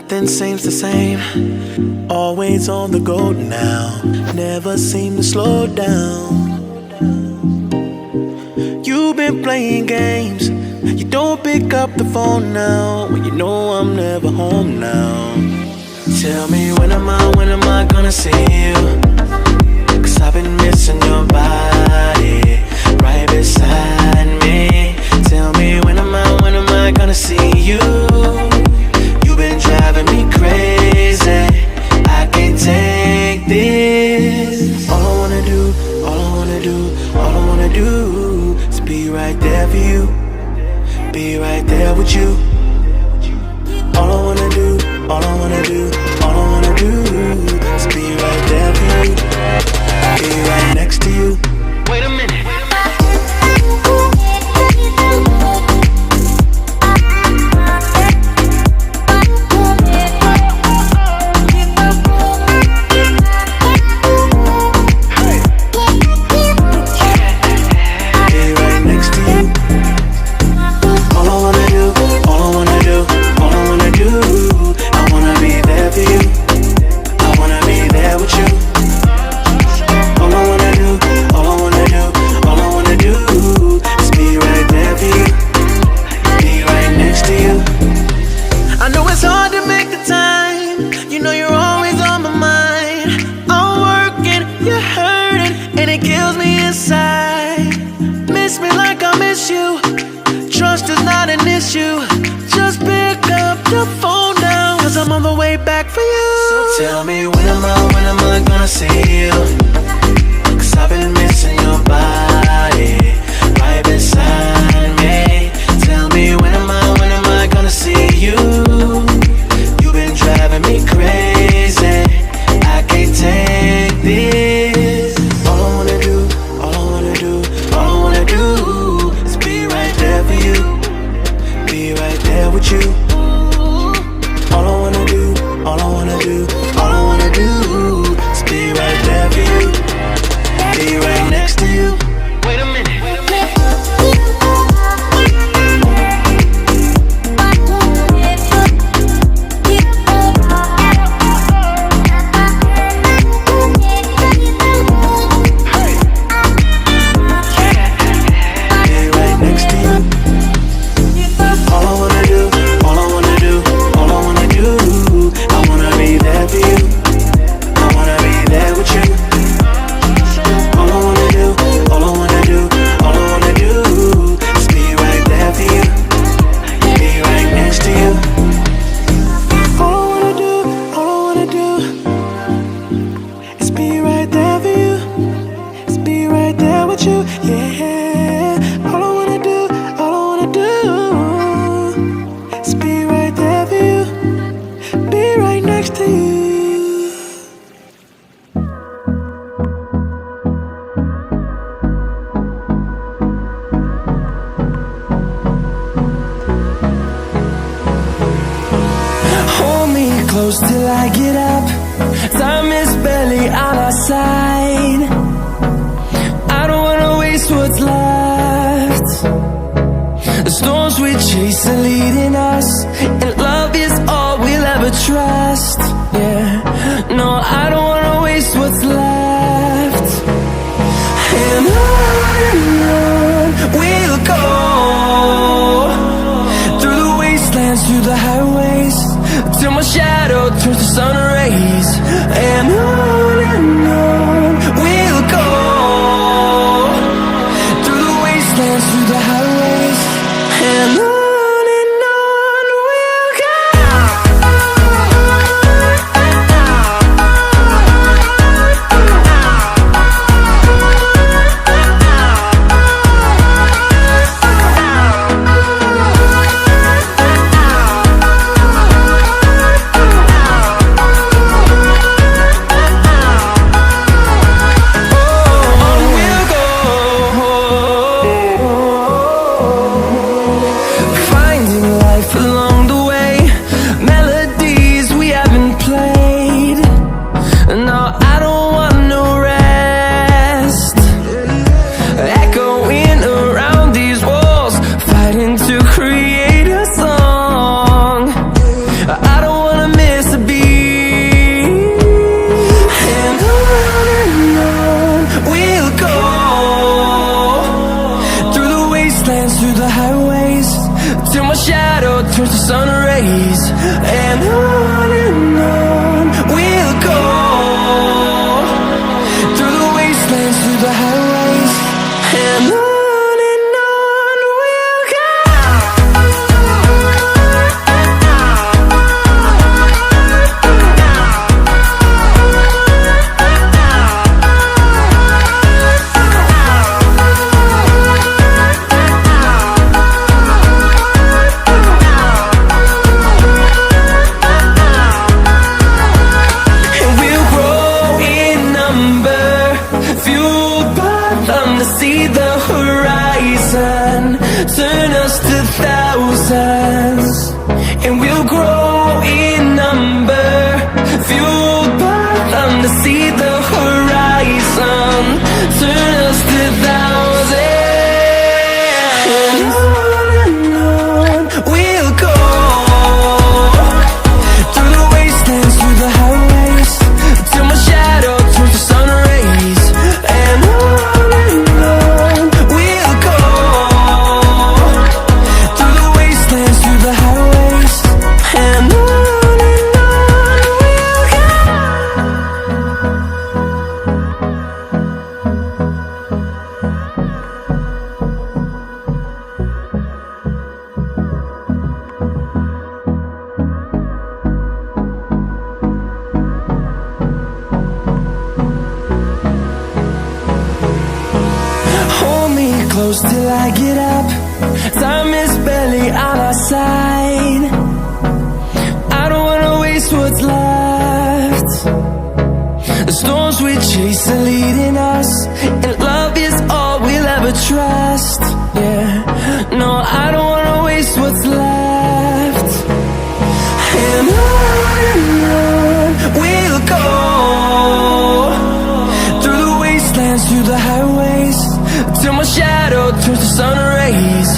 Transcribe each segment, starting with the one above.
nothing seems the same. Always on the go now, never seem to slow down. You've been playing games, you don't pick up the phone now, when you know I'm never home now. Tell me when am I gonna see you? 'Cause I've been missing your body right beside me. Tell me when am I gonna see you? You've been driving me crazy, I can't take this. All I wanna do, all I wanna do, all I wanna do is be right there for you, be right there with you. All I wanna do, all I wanna do, all I wanna do is be right there for you, be right next to you. Wait a minute. Tell me when am I gonna see you? 'Cause I've been missing your body right beside me. Tell me when am I gonna see you? You've been driving me crazy, I can't take this. All I wanna do, all I wanna do, all I wanna do is be right there for you, be right there with you. All I wanna do, all I wanna do, all I wanna do is be right there for you, be right next to you. Wait a minute. Close till I get up, time is barely on our side. I don't wanna waste what's left. The storms we chase are leading us, and love is all we'll ever trust. Yeah, no, I don't wanna waste what's left. And on we'll go, through the wastelands, through the highways, till my shadow turns to sun rays. And on we'll go, through the wastelands, through the highways. And on we'll go. through the highways, and on we'll go. See the horizon, turn us to thousands, and we'll grow in number, fueled by them. To see the horizon, turn us to thousands, and on we'll go, through the wastelands, through the highways, till my shadow turns to sun rays, and on close till I get up. Time is barely on our side. I don't wanna waste what's left. The storms we chase are leading us, and love is all we'll ever trust. Yeah, no, I don't wanna waste what's left. And on we'll go, through the wastelands, through the highways, till my shadow turns to sun rays,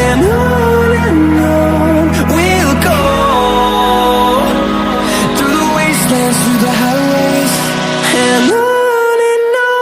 and on we'll go, through the wastelands, through the highways, and on we'll go.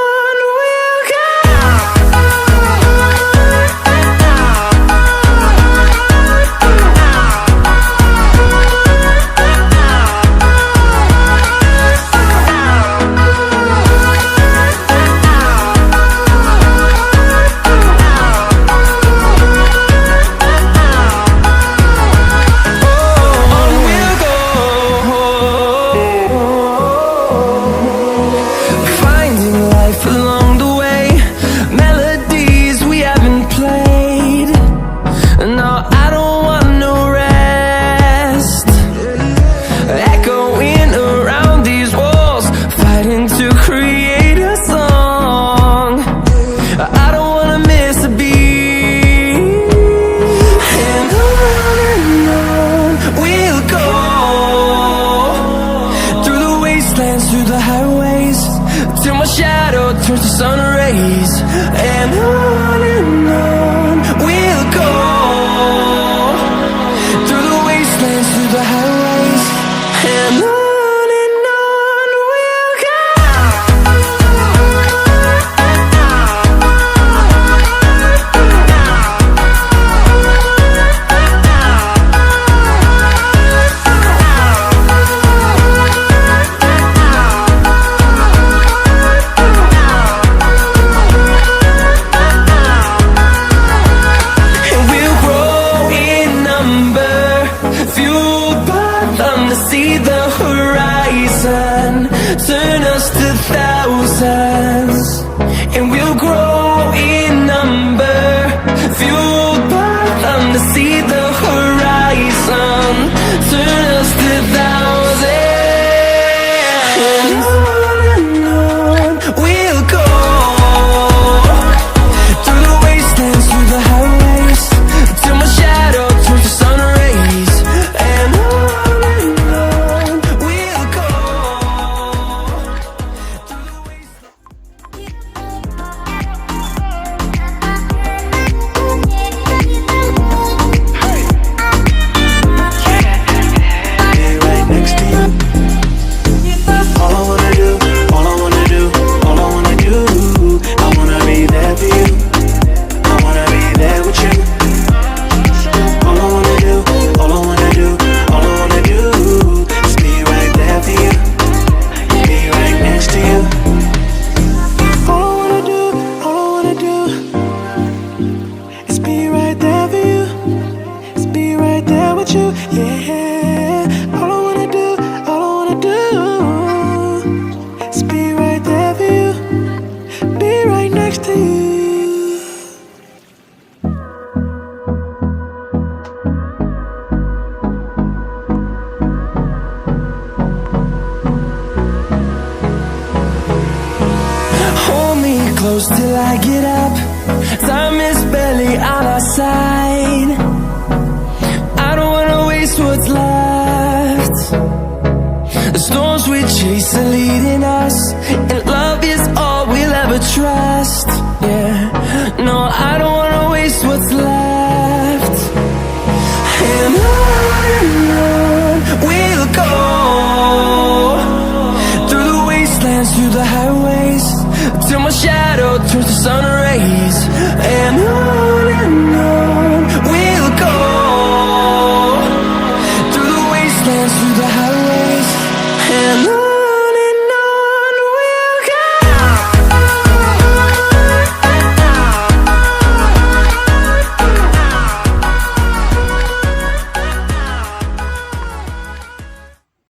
Through the highways, till my shadow turns to sun rays, and on we'll go, through the wastelands, through the highways, and on we'll go. See the horizon, turn us to thousands, and we'll grow in number, fueled by them. To see the horizon, turn us to thousands, and on we'll go, through the wastelands, through the highways, till my shadow turns to sun rays, and on we'll go, through the wastelands. close till I get up. Time is barely on our side. I don't wanna waste what's left. The storms we chase are leading us, and love is all we'll ever trust. Yeah, no, I don't wanna waste what's left. And on we'll go, through the wastelands, through the highways, till my shadow